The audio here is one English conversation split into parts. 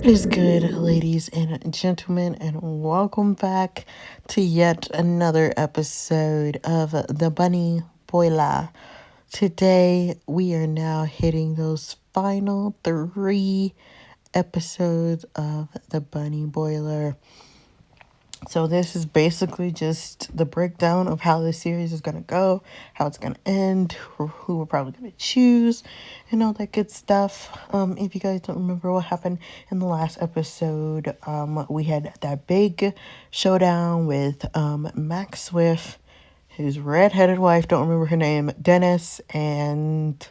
What is good, ladies and gentlemen, and welcome back to yet another episode of The Bunny Boiler. Today, we are now hitting those final three episodes of The Bunny Boiler. So this is basically just the breakdown of how this series is going to go, how it's going to end, who we're probably going to choose, and all that good stuff. If you guys don't remember what happened in the last episode, we had that big showdown with Max Swift, his redheaded wife, don't remember her name, Dennis, and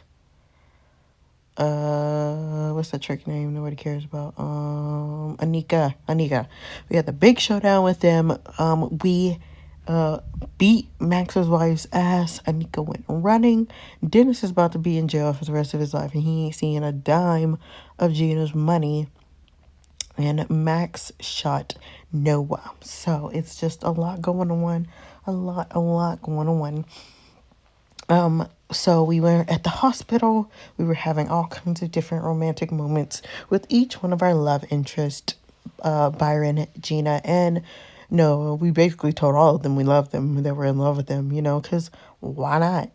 what's that trick name nobody cares about? Anika. We had the big showdown with them. We uh beat Max's wife's ass. Anika went running. Dennis is about to be in jail for the rest of his life, and he ain't seeing a dime of Gina's money. And Max shot Noah. So it's just a lot going on. A lot going on. So we were at the hospital. We were having all kinds of different romantic moments with each one of our love interests, Byron, Gina, and Noah. We basically told all of them we loved them, that we're in love with them, because why not?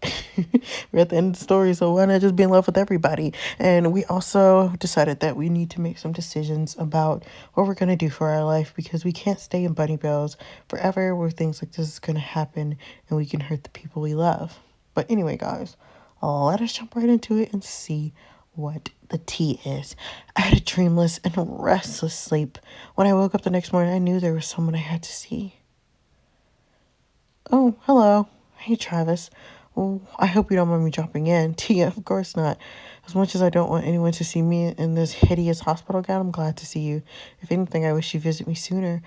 We're at the end of the story, so why not just be in love with everybody? And we also decided that we need to make some decisions about what we're going to do for our life, because we can't stay in bunny bells forever where things like this is going to happen and we can hurt the people we love. But anyway, guys, let us jump right into it and see what the tea is. I had a dreamless and restless sleep. When I woke up the next morning, I knew there was someone I had to see. Oh, hello. Hey, Travis. Well, I hope you don't mind me dropping in. Tia, of course not. As much as I don't want anyone to see me in this hideous hospital gown, I'm glad to see you. If anything, I wish you'd visit me sooner.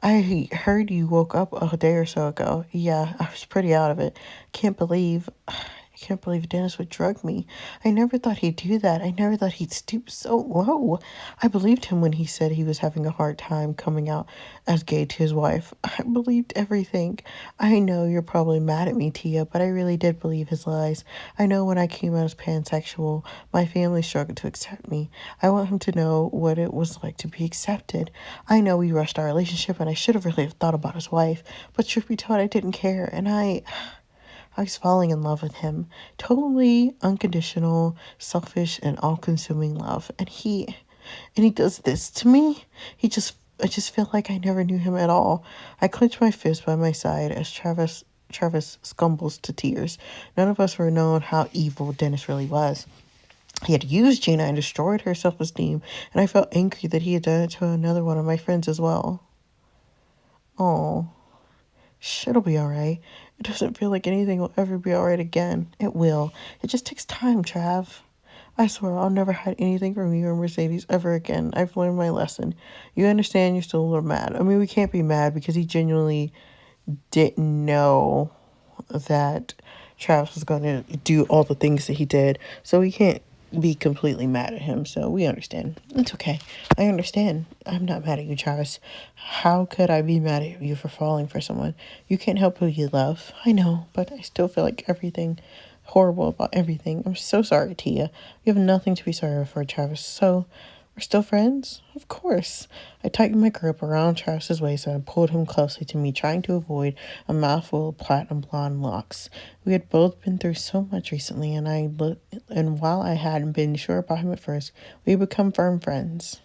I heard you woke up a day or so ago. Yeah, I was pretty out of it. I can't believe Dennis would drug me. I never thought he'd do that. I never thought he'd stoop so low. I believed him when he said he was having a hard time coming out as gay to his wife. I believed everything. I know you're probably mad at me, Tia, but I really did believe his lies. I know when I came out as pansexual, my family struggled to accept me. I want him to know what it was like to be accepted. I know we rushed our relationship and I should have really thought about his wife, but truth be told, I didn't care, and I was falling in love with him. Totally unconditional, selfish, and all-consuming love. And he does this to me. I just feel like I never knew him at all. I clenched my fist by my side as Travis scumbles to tears. None of us were known how evil Dennis really was. He had used Gina and destroyed her self-esteem, and I felt angry that he had done it to another one of my friends as well. Oh. It'll be alright. It doesn't feel like anything will ever be alright again. It will. It just takes time, Trav. I swear I'll never hide anything from you or Mercedes ever again. I've learned my lesson. You understand you're still a little mad. I mean, we can't be mad because he genuinely didn't know that Travis was going to do all the things that he did. So we can't be completely mad at him. So we understand. It's okay. I understand. I'm not mad at you, Travis. How could I be mad at you for falling for someone? You can't help who you love. I know, but I still feel like everything horrible about everything. I'm so sorry, Tia. You have nothing to be sorry for, Travis. So we're still friends? Of course. I tightened my grip around Travis's waist and pulled him closely to me, trying to avoid a mouthful of platinum blonde locks. We had both been through so much recently, and while I hadn't been sure about him at first, we had become firm friends.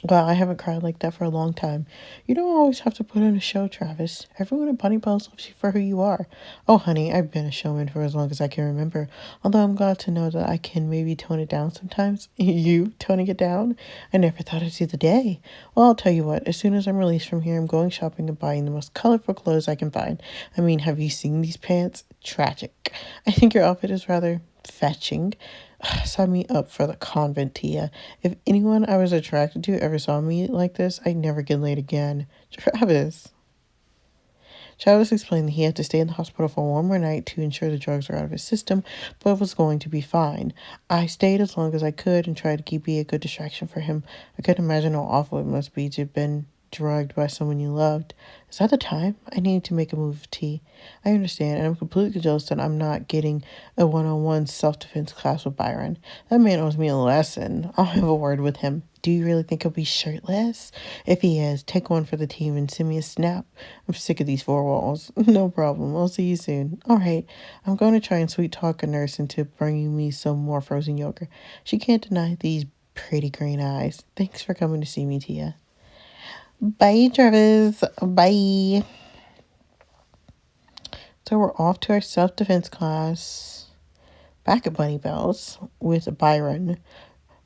Wow, I haven't cried like that for a long time. You don't always have to put in a show, Travis. Everyone at Bunny Bells loves you for who you are. Oh, honey, I've been a showman for as long as I can remember. Although I'm glad to know that I can maybe tone it down sometimes. You toning it down? I never thought I'd see the day. Well, I'll tell you what. As soon as I'm released from here, I'm going shopping and buying the most colorful clothes I can find. I mean, have you seen these pants? Tragic. I think your outfit is rather fetching. Sign me up for the convent, Tia. If anyone I was attracted to ever saw me like this, I'd never get laid again. Travis explained that he had to stay in the hospital for one more night to ensure the drugs were out of his system, but was going to be fine. I stayed as long as I could and tried to be a good distraction for him. I couldn't imagine how awful it must be to have been drugged by someone you loved. Is that the time? I need to make a move, T. I understand, and I'm completely jealous that I'm not getting a one-on-one self-defense class with Byron. That man owes me a lesson. I'll have a word with him. Do you really think he'll be shirtless? If he is, take one for the team and send me a snap. I'm sick of these four walls. No problem. I'll see you soon. All right. I'm going to try and sweet talk a nurse into bringing me some more frozen yogurt. She can't deny these pretty green eyes. Thanks for coming to see me, Tia. Bye, Travis. Bye. So we're off to our self-defense class back at Bunny Bells with Byron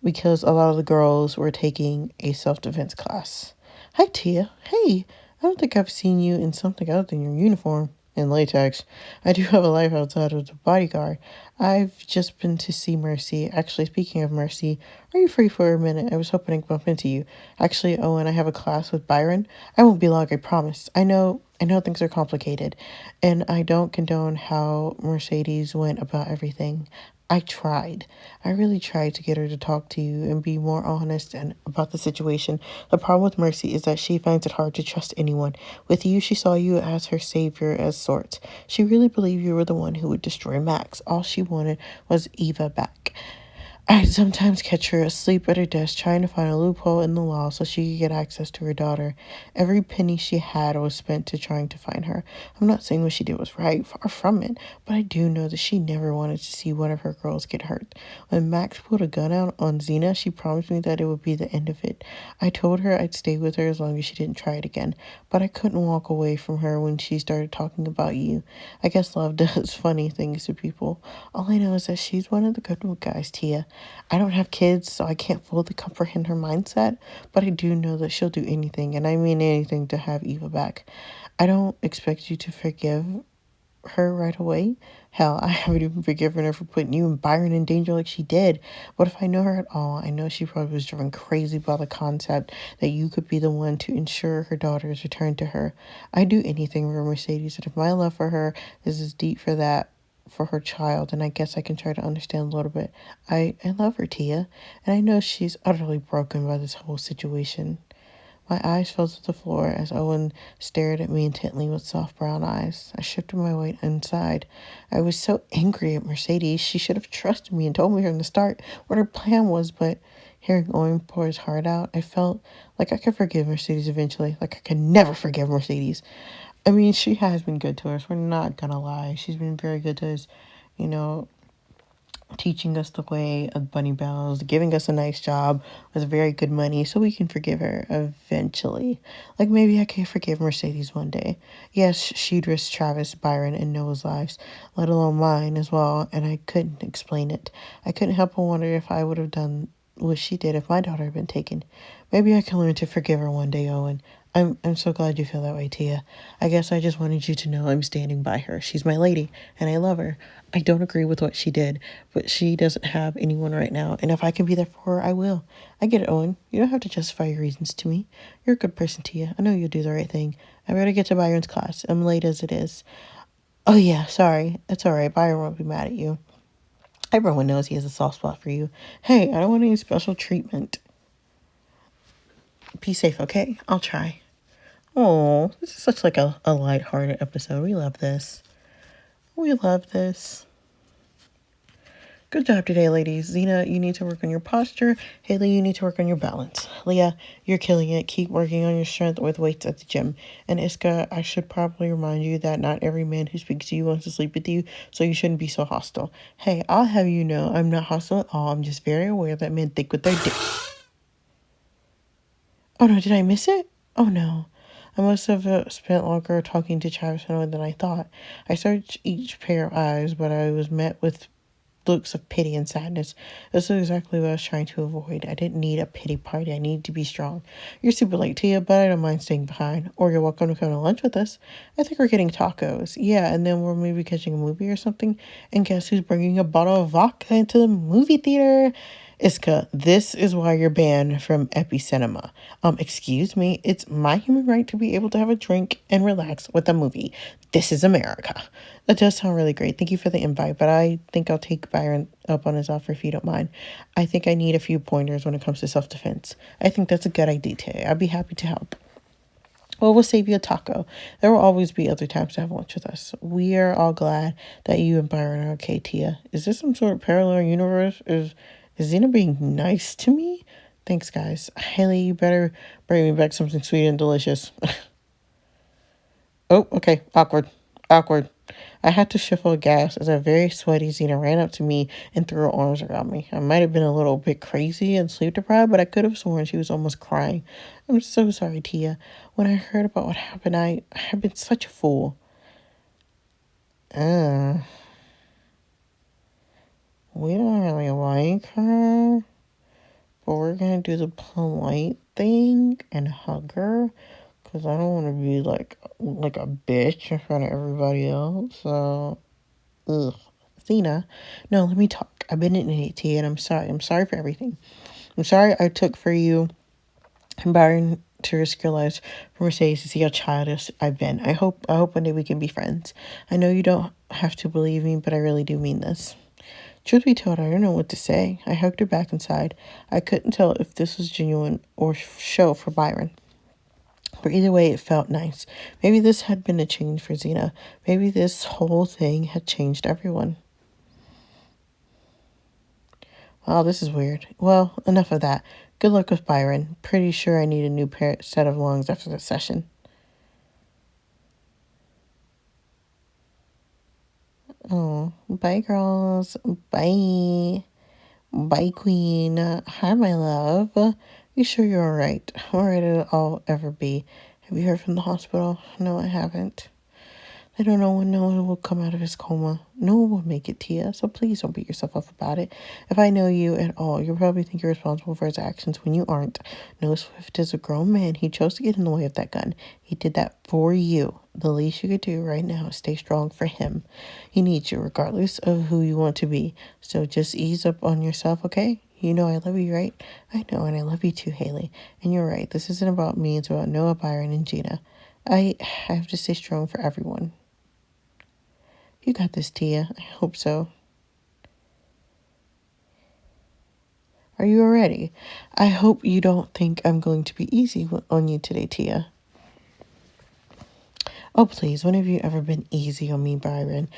because a lot of the girls were taking a self-defense class. Hi, Tia. Hey, I don't think I've seen you in something other than your uniform and latex. I do have a life outside of the bodyguard. I've just been to see Mercy. Actually, speaking of Mercy, are you free for a minute? I was hoping to bump into you. Actually, Owen, I have a class with Byron. I won't be long, I promise. I know things are complicated, and I don't condone how Mercedes went about everything. I tried. I really tried to get her to talk to you and be more honest and about the situation. The problem with Mercy is that she finds it hard to trust anyone. With you, she saw you as her savior as sorts. She really believed you were the one who would destroy Max. All she wanted was Eva back. I'd sometimes catch her asleep at her desk trying to find a loophole in the law so she could get access to her daughter. Every penny she had was spent to trying to find her. I'm not saying what she did was right, far from it, but I do know that she never wanted to see one of her girls get hurt. When Max pulled a gun out on Gina, she promised me that it would be the end of it. I told her I'd stay with her as long as she didn't try it again, but I couldn't walk away from her when she started talking about you. I guess love does funny things to people. All I know is that she's one of the good guys, Tia. I don't have kids, so I can't fully comprehend her mindset, but I do know that she'll do anything, and I mean anything, to have Eva back. I don't expect you to forgive her right away. Hell, I haven't even forgiven her for putting you and Byron in danger like she did. But if I know her at all, I know she probably was driven crazy by the concept that you could be the one to ensure her daughter is returned to her. I'd do anything for Mercedes, and if my love for her is as deep for that, for her child, and I guess I can try to understand a little bit. I love her, Tia, and I know she's utterly broken by this whole situation. My eyes fell to the floor as Owen stared at me intently with soft brown eyes. I shifted my weight inside. I was so angry at Mercedes. She should have trusted me and told me from the start what her plan was, but hearing Owen pour his heart out, I felt like I could forgive Mercedes eventually, like I could never forgive Mercedes. I mean, she has been good to us. We're not gonna lie. She's been very good to us, you know, teaching us the way of bunny bells, giving us a nice job with very good money so we can forgive her eventually. Like maybe I can forgive Mercedes one day. Yes, she'd risk Travis, Byron, and Noah's lives, let alone mine as well, and I couldn't explain it. I couldn't help but wonder if I would have done what she did if my daughter had been taken. Maybe I can learn to forgive her one day, Owen. I'm so glad you feel that way, Tia. I guess I just wanted you to know I'm standing by her. She's my lady, and I love her. I don't agree with what she did, but she doesn't have anyone right now, and if I can be there for her, I will. I get it, Owen. You don't have to justify your reasons to me. You're a good person, Tia. I know you'll do the right thing. I better get to Byron's class. I'm late as it is. Oh, yeah, sorry. It's all right. Byron won't be mad at you. Everyone knows he has a soft spot for you. Hey, I don't want any special treatment. Be safe, okay? I'll try. Oh, this is such like a lighthearted episode. We love this. We love this. Good job today, ladies. Zena, you need to work on your posture. Haley, you need to work on your balance. Leah, you're killing it. Keep working on your strength with weights at the gym. And Iska, I should probably remind you that not every man who speaks to you wants to sleep with you, so you shouldn't be so hostile. Hey, I'll have you know I'm not hostile at all. I'm just very aware that men think with their dick. Oh no, did I miss it? Oh no. I must have spent longer talking to Travis than I thought. I searched each pair of eyes, but I was met with looks of pity and sadness. This is exactly what I was trying to avoid. I didn't need a pity party. I needed to be strong. You're super late, Tia, but I don't mind staying behind. Or you're welcome to come to lunch with us. I think we're getting tacos. Yeah, and then we're maybe catching a movie or something. And guess who's bringing a bottle of vodka into the movie theater? Iska, this is why you're banned from Epicinema. Excuse me, it's my human right to be able to have a drink and relax with a movie. This is America. That does sound really great. Thank you for the invite, but I think I'll take Byron up on his offer if you don't mind. I think I need a few pointers when it comes to self-defense. I think that's a good idea, Tay. I'd be happy to help. Well, we'll save you a taco. There will always be other times to have lunch with us. We are all glad that you and Byron are okay, Tia. Is this some sort of parallel universe? Is Xena being nice to me? Thanks, guys. Haley, you better bring me back something sweet and delicious. Oh, okay. Awkward. Awkward. I had to shuffle gas as a very sweaty Xena ran up to me and threw her arms around me. I might have been a little bit crazy and sleep deprived, but I could have sworn she was almost crying. I'm so sorry, Tia. When I heard about what happened, I have been such a fool. Uh, we don't really like her, but we're gonna do the polite thing and hug her, cause I don't want to be like a bitch in front of everybody else. So, ugh. Athena, no, let me talk. I've been an idiot, Tia, and I'm sorry. I'm sorry for everything. I'm sorry I took for you and Byron to risk your lives for Mercedes to see how childish I've been. I hope one day we can be friends. I know you don't have to believe me, but I really do mean this. Truth be told, I don't know what to say. I hugged her back inside. I couldn't tell if this was genuine or show for Byron. But either way, it felt nice. Maybe this had been a change for Xena. Maybe this whole thing had changed everyone. Oh, this is weird. Well, enough of that. Good luck with Byron. Pretty sure I need a new set of lungs after this session. Oh, bye, girls. Bye. Bye, Queen. Hi, my love. You sure you're alright? Alright as I'll ever be. Have you heard from the hospital? No, I haven't. I don't know when Noah will come out of his coma. Noah will make it, Tia, so please don't beat yourself up about it. If I know you at all, you'll probably think you're responsible for his actions when you aren't. Noah Swift is a grown man. He chose to get in the way of that gun. He did that for you. The least you could do right now is stay strong for him. He needs you, regardless of who you want to be. So just ease up on yourself, okay? You know I love you, right? I know, and I love you too, Haley. And you're right. This isn't about me. It's about Noah, Byron, and Gina. I have to stay strong for everyone. You got this, Tia. I hope so. Are you ready? I hope you don't think I'm going to be easy on you today, Tia. Oh, please, when have you ever been easy on me, Byron?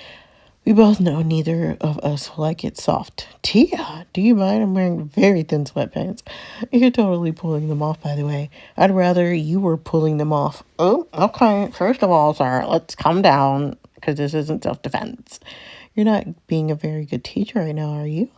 We both know neither of us will like it soft. Tia, do you mind? I'm wearing very thin sweatpants. You're totally pulling them off, by the way. I'd rather you were pulling them off. Oh, okay. First of all, sir, let's calm down, because this isn't self-defense. You're not being a very good teacher right now, are you?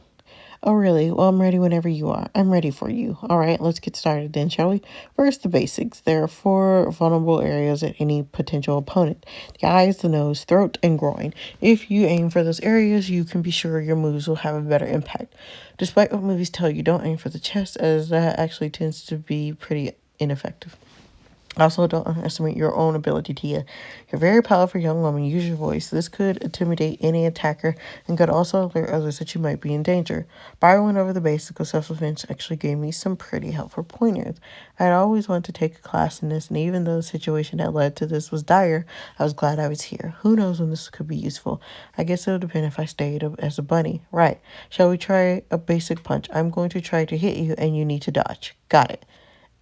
Oh, really? Well, I'm ready whenever you are. I'm ready for you. All right, let's get started then, shall we? First, the basics. There are 4 vulnerable areas at any potential opponent: the eyes, the nose, throat, and groin. If you aim for those areas, you can be sure your moves will have a better impact. Despite what movies tell you, don't aim for the chest, as that actually tends to be pretty ineffective. Also, don't underestimate your own ability, Tia. You're a very powerful young woman. Use your voice. This could intimidate any attacker and could also alert others that you might be in danger. Byron went over the basics of self-defense, actually gave me some pretty helpful pointers. I'd always wanted to take a class in this, and even though the situation that led to this was dire, I was glad I was here. Who knows when this could be useful? I guess it'll depend if I stayed as a bunny. Right. Shall we try a basic punch? I'm going to try to hit you, and you need to dodge. Got it.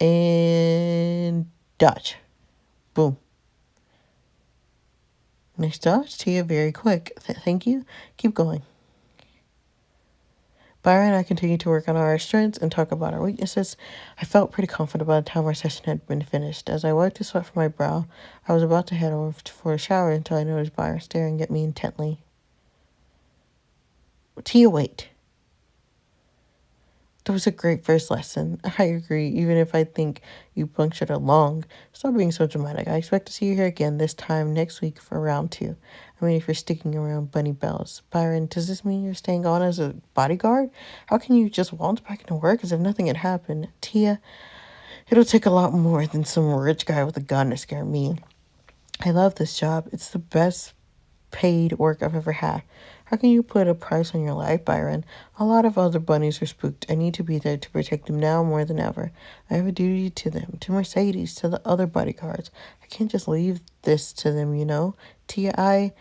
And dodge. Boom. Nice dodge, Tia. Very quick. Thank you. Keep going. Byron and I continued to work on our strengths and talk about our weaknesses. I felt pretty confident by the time our session had been finished. As I wiped the sweat from my brow, I was about to head over for a shower until I noticed Byron staring at me intently. Tia, wait. That was a great first lesson. I agree, even if I think you punctured a lung. Stop being so dramatic. I expect to see you here again this time next week for round 2. I mean, if you're sticking around Bunny Bells. Byron, does this mean you're staying on as a bodyguard? How can you just waltz back into work as if nothing had happened? Tia, it'll take a lot more than some rich guy with a gun to scare me. I love this job. It's the best paid work I've ever had. How can you put a price on your life, Byron? A lot of other bunnies are spooked. I need to be there to protect them now more than ever. I have a duty to them, to Mercedes, to the other bodyguards. I can't just leave this to them, you know? Tia, I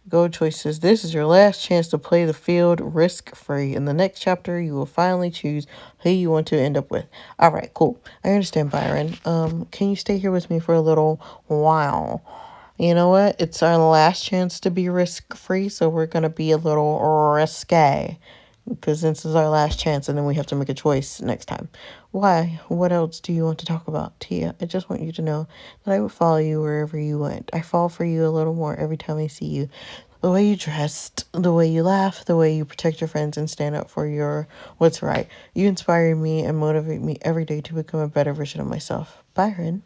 Go choices. This is your last chance to play the field risk-free. In the next chapter, you will finally choose who you want to end up with. All right, cool. I understand, Byron. Can you stay here with me for a little while? You know what? It's our last chance to be risk-free, so we're gonna be a little risque. Because this is our last chance, and then we have to make a choice next time. Why? What else do you want to talk about, Tia? I just want you to know that I would follow you wherever you went. I fall for you a little more every time I see you. The way you dressed, the way you laugh, the way you protect your friends and stand up for your what's right. You inspire me and motivate me every day to become a better version of myself. Byron.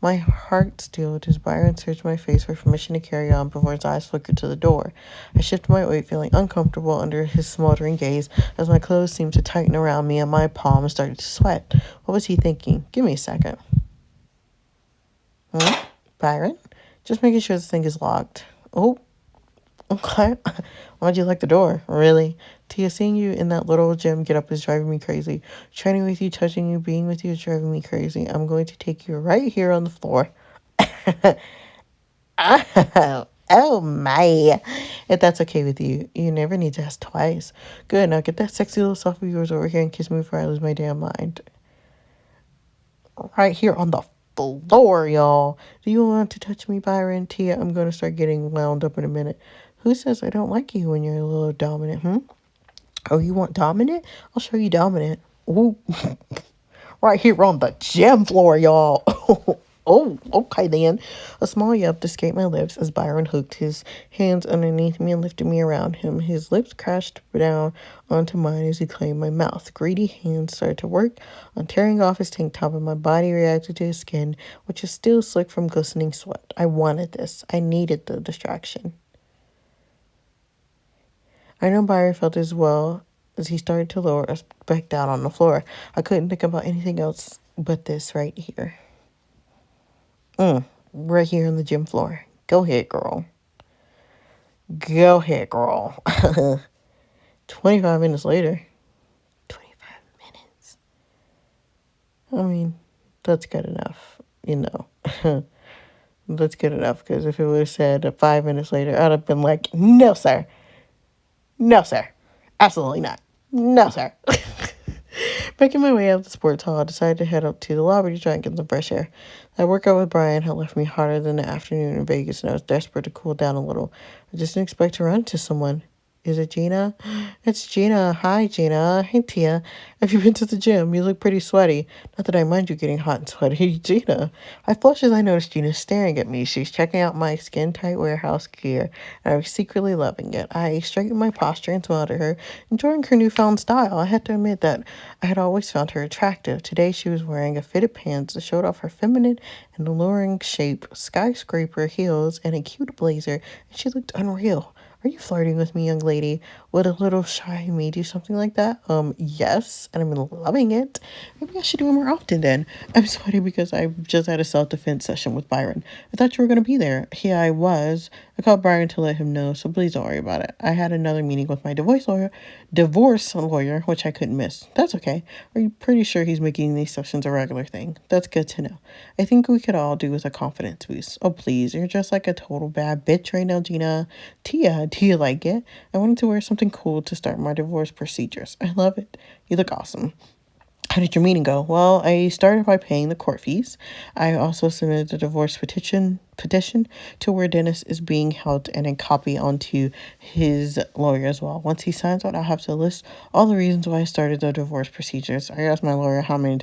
My heart stilled as Byron searched my face for permission to carry on before his eyes flickered to the door. I shifted my weight, feeling uncomfortable under his smoldering gaze as my clothes seemed to tighten around me and my palms started to sweat. What was he thinking? Give me a second. Byron? Just making sure this thing is locked. Oh, okay. Why'd you lock the door? Really? Tia, seeing you in that little gym get up is driving me crazy. Training with you, touching you, being with you is driving me crazy. I'm going to take you right here on the floor. Oh my. If that's okay with you, you never need to ask twice. Good, now get that sexy little self of yours over here and kiss me before I lose my damn mind. Right here on the floor, y'all. Do you want to touch me, Byron? Tia, I'm going to start getting wound up in a minute. Who says I don't like you when you're a little dominant, Oh, you want dominant? I'll show you dominant. Ooh. Right here on the gym floor, y'all. Oh, okay then. A small yelp escaped my lips as Byron hooked his hands underneath me and lifted me around him. His lips crashed down onto mine as he claimed my mouth. Greedy hands started to work on tearing off his tank top, and my body reacted to his skin, which is still slick from glistening sweat. I wanted this. I needed the distraction. I know Byron felt as well as he started to lower us back down on the floor. I couldn't think about anything else but this right here. Right here on the gym floor. Go ahead, girl. Go ahead, girl. 25 minutes later. 25 minutes. I mean, that's good enough, you know. That's good enough, because if it would have said 5 minutes later, I'd have been like, no, sir. No, sir. Absolutely not. No, sir. Making my way out of the sports hall, I decided to head up to the lobby to try and get some fresh air. That workout with Brian had left me hotter than the afternoon in Vegas, and I was desperate to cool down a little. I just didn't expect to run into someone. Is it Gina? It's Gina. Hi, Gina. Hey, Tia. Have you been to the gym? You look pretty sweaty. Not that I mind you getting hot and sweaty. Gina. I flushed as I noticed Gina staring at me. She's checking out my skin-tight warehouse gear, and I was secretly loving it. I straightened my posture and smiled at her, enjoying her newfound style. I had to admit that I had always found her attractive. Today she was wearing a fitted pants that showed off her feminine and alluring shape, skyscraper heels, and a cute blazer, and she looked unreal. Are you flirting with me, young lady? Would a little shy me do something like that? Yes, and I'm loving it. Maybe I should do it more often then. I'm sweaty because I just had a self-defense session with Byron. I thought you were going to be there. Yeah, I was. I called Byron to let him know, so please don't worry about it. I had another meeting with my divorce lawyer, which I couldn't miss. That's okay. Are you pretty sure he's making these sessions a regular thing? That's good to know. I think we could all do with a confidence boost. Oh, please, you're just like a total bad bitch right now, Gina. Tia, do you like it? I wanted to wear something cool to start my divorce procedures. I love it. You look awesome. How did your meeting go? Well, I started by paying the court fees. I also submitted the divorce petition to where Dennis is being held and a copy onto his lawyer as well. Once he signs on, I'll have to list all the reasons why I started the divorce procedures. I asked my lawyer how much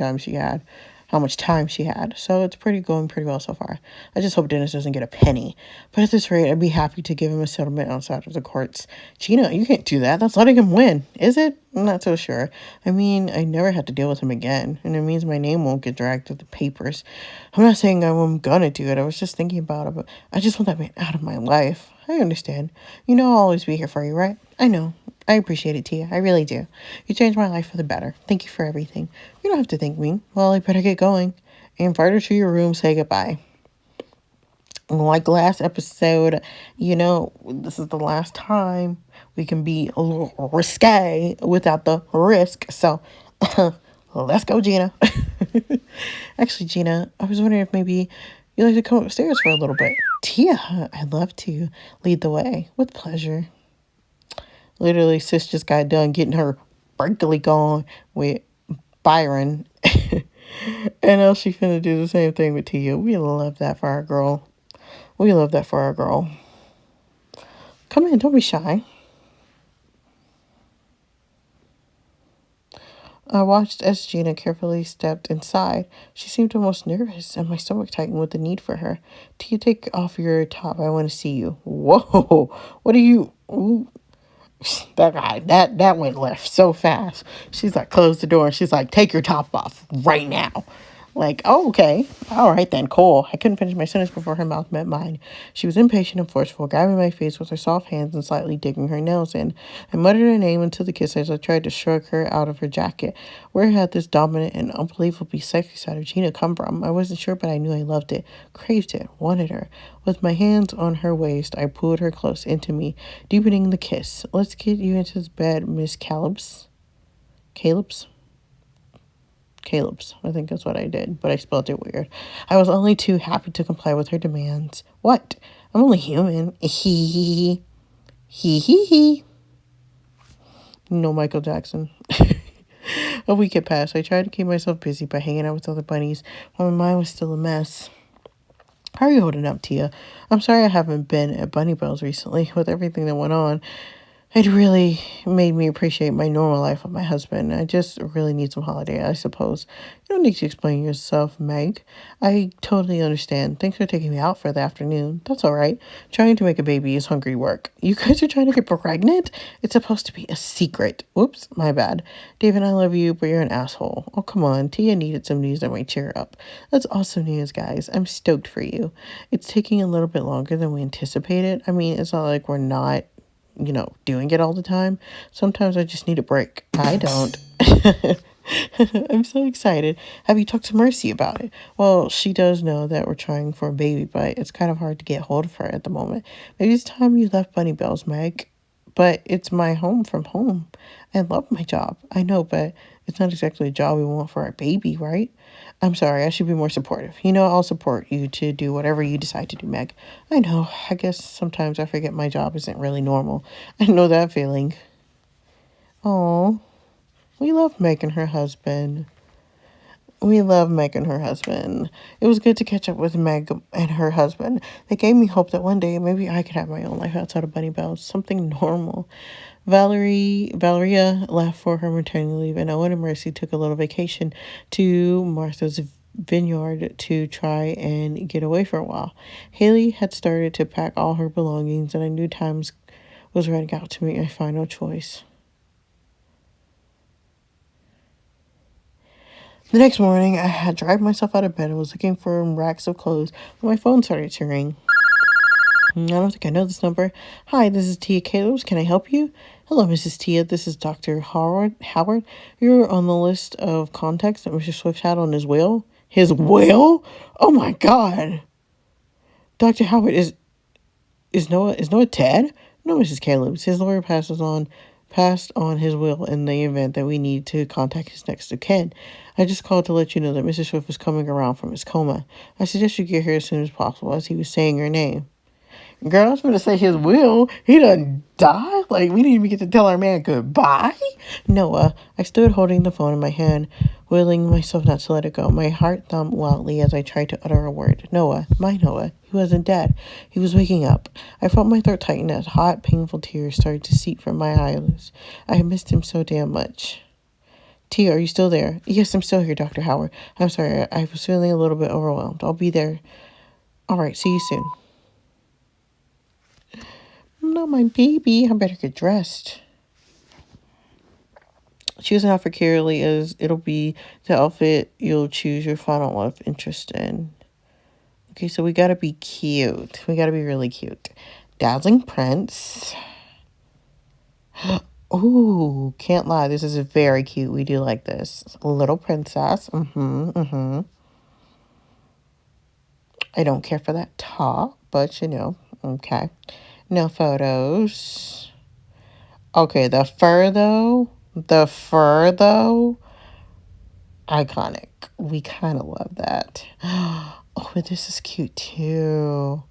time she had. So it's going pretty well so far. I just hope Dennis doesn't get a penny. But at this rate, I'd be happy to give him a settlement outside of the courts. Gina, you can't do that. That's letting him win, is it? I'm not so sure. I mean, I never had to deal with him again, and it means my name won't get dragged through the papers. I'm not saying I'm gonna do it. I was just thinking about it, but I just want that man out of my life. I understand. You know I'll always be here for you, right? I know. I appreciate it, Tia. I really do. You changed my life for the better. Thank you for everything. You don't have to thank me. Well, I better get going. I invite her to your room. Say goodbye. Like last episode, this is the last time we can be a little risque without the risk. So, let's go, Gina. Actually, Gina, I was wondering if maybe you'd like to come upstairs for a little bit. Tia, I'd love to lead the way. With pleasure. Literally, sis just got done getting her Berkeley going with Byron. And now she finna do the same thing with Tia. We love that for our girl. We love that for our girl. Come in, don't be shy. I watched as Gina carefully stepped inside. She seemed almost nervous, and my stomach tightened with the need for her. Tia, take off your top. I want to see you. Whoa, what are you? Ooh. That guy, that went left so fast. She's like, close the door. And she's like, take your top off right now. Like, oh, okay. All right, then. Cool. I couldn't finish my sentence before her mouth met mine. She was impatient and forceful, grabbing my face with her soft hands and slightly digging her nails in. I muttered her name until the kiss as I tried to shrug her out of her jacket. Where had this dominant and unbelievably sexy side of Gina come from? I wasn't sure, but I knew I loved it, craved it, wanted her. With my hands on her waist, I pulled her close into me, deepening the kiss. Let's get you into this bed, Miss Caleb's. Caleb's? Caleb's. I think that's what I did, but I spelled it weird. I was only too happy to comply with her demands. What? I'm only human. Hee hee hee. Hee hee hee. No Michael Jackson. A week had passed. I tried to keep myself busy by hanging out with other bunnies while my mind was still a mess. How are you holding up, Tia? I'm sorry I haven't been at Bunny Bells recently with everything that went on. It really made me appreciate my normal life with my husband. I just really need some holiday, I suppose. You don't need to explain yourself, Meg. I totally understand. Thanks for taking me out for the afternoon. That's all right. Trying to make a baby is hungry work. You guys are trying to get pregnant? It's supposed to be a secret. Whoops, my bad. David, I love you, but you're an asshole. Oh, come on. Tia needed some news that might cheer her up. That's awesome news, guys. I'm stoked for you. It's taking a little bit longer than we anticipated. I mean, it's not like we're not doing it all the time. Sometimes I just need a break. I don't. I'm so excited. Have you talked to Mercy about it? Well, she does know that we're trying for a baby, but it's kind of hard to get hold of her at the moment. Maybe it's time you left Bunny Bells, Meg. But it's my home from home. I love my job. I know, but it's not exactly a job we want for our baby, right? I'm sorry, I should be more supportive. I'll support you to do whatever you decide to do, Meg. I know, I guess sometimes I forget my job isn't really normal. I know that feeling. Oh, we love Meg and her husband. We love Meg and her husband. It was good to catch up with Meg and her husband. They gave me hope that one day maybe I could have my own life outside of Bunny Bells, something normal. Valeria left for her maternity leave, and Owen and Mercy took a little vacation to Martha's Vineyard to try and get away for a while. Haley had started to pack all her belongings, and I knew times was running out to make my final choice. The next morning, I had dragged myself out of bed and was looking for racks of clothes when my phone started to ring. I don't think I know this number. Hi, this is Tia Caleb's. Can I help you? Hello, Mrs. Tia. This is Dr. Howard. You're on the list of contacts that Mr. Swift had on his will. His will? Oh my God. Dr. Howard is Noah Ted? No, Mrs. Caleb's. His lawyer passed on his will in the event that we need to contact his next of kin. I just called to let you know that Mr. Swift was coming around from his coma. I suggest you get here as soon as possible, as he was saying your name. Girl, I was going to say his will. He done died? Like, we didn't even get to tell our man goodbye? Noah, I stood holding the phone in my hand, willing myself not to let it go. My heart thumped wildly as I tried to utter a word. Noah, my Noah. He wasn't dead. He was waking up. I felt my throat tighten as hot, painful tears started to seep from my eyelids. I had missed him so damn much. Tia, are you still there? Yes, I'm still here, Dr. Howard. I'm sorry. I was feeling a little bit overwhelmed. I'll be there. All right, see you soon. No, my baby. I better get dressed. Choose an outfit carefully as it'll be the outfit you'll choose your final love interest in. Okay, so we gotta be cute. We gotta be really cute. Dazzling Prince. Ooh, can't lie. This is very cute. We do like this. Little Princess. I don't care for that top, but okay. No photos. Okay, the fur though. Iconic. We kind of love that. Oh, but this is cute too.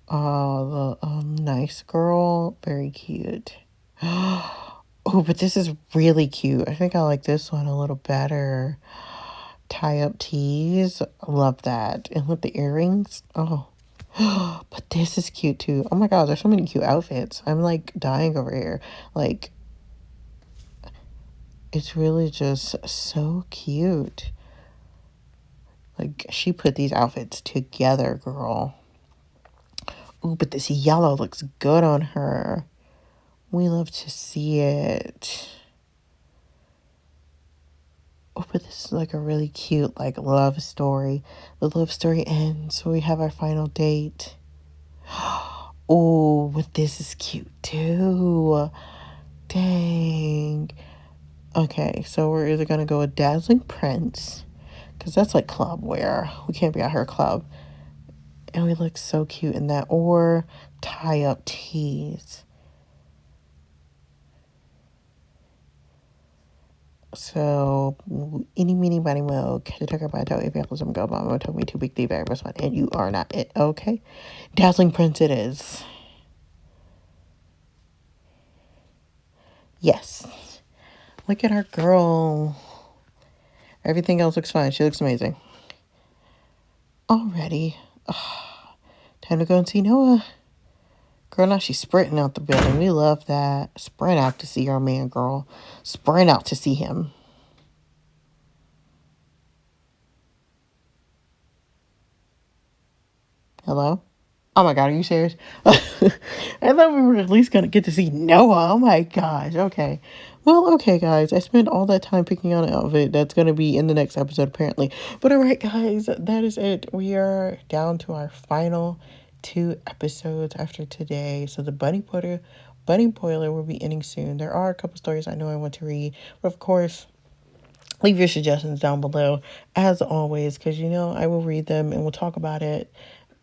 The nice girl, very cute. Oh, but this is really cute. I think I like this one a little better. Tie up tees, love that. And with the earrings, oh. But this is cute too. Oh my god, there's so many cute outfits. I'm like dying over here. Like, it's really just so cute. Like, she put these outfits together, girl. Ooh, but this yellow looks good on her. We love to see it. Oh, but this is like a really cute, like, love story. The love story ends, so we have our final date. Oh, but this is cute too. Dang. Okay, so we're either gonna go with Dazzling Prince, because that's like club wear. We can't be at her club. And we look so cute in that. Or tie up tees. So, any, meeny, miny, mo, catch a tucker by a toe, if you have some go, mama told me too big, the very best one, and you are not it, okay? Dazzling Prince it is. Yes. Look at our girl. Everything else looks fine. She looks amazing. Already. Time to go and see Noah. Girl, now she's sprinting out the building. We love that. Sprint out to see our man, girl. Sprint out to see him. Hello? Oh my god, are you serious? I thought we were at least gonna get to see Noah. Oh my gosh. Okay. Well, okay, guys. I spent all that time picking out an outfit that's gonna be in the next episode, apparently. But alright, guys, that is it. We are down to our final 2 episodes after today. So the Bunny Boiler will be ending soon. There are a couple stories I know I want to read, but of course, leave your suggestions down below as always, because I will read them and we'll talk about it.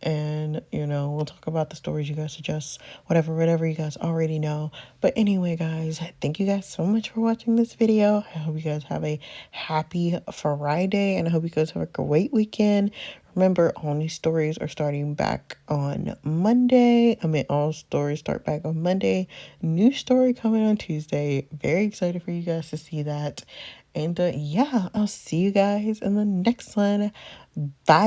And we'll talk about the stories you guys suggest, whatever you guys already know. But anyway, guys, thank you guys so much for watching this video. I hope you guys have a happy Friday, and I hope you guys have a great weekend. Remember, all new stories are starting back on Monday. All stories start back on Monday. New story coming on Tuesday. Very excited for you guys to see that. And yeah, I'll see you guys in the next one. Bye.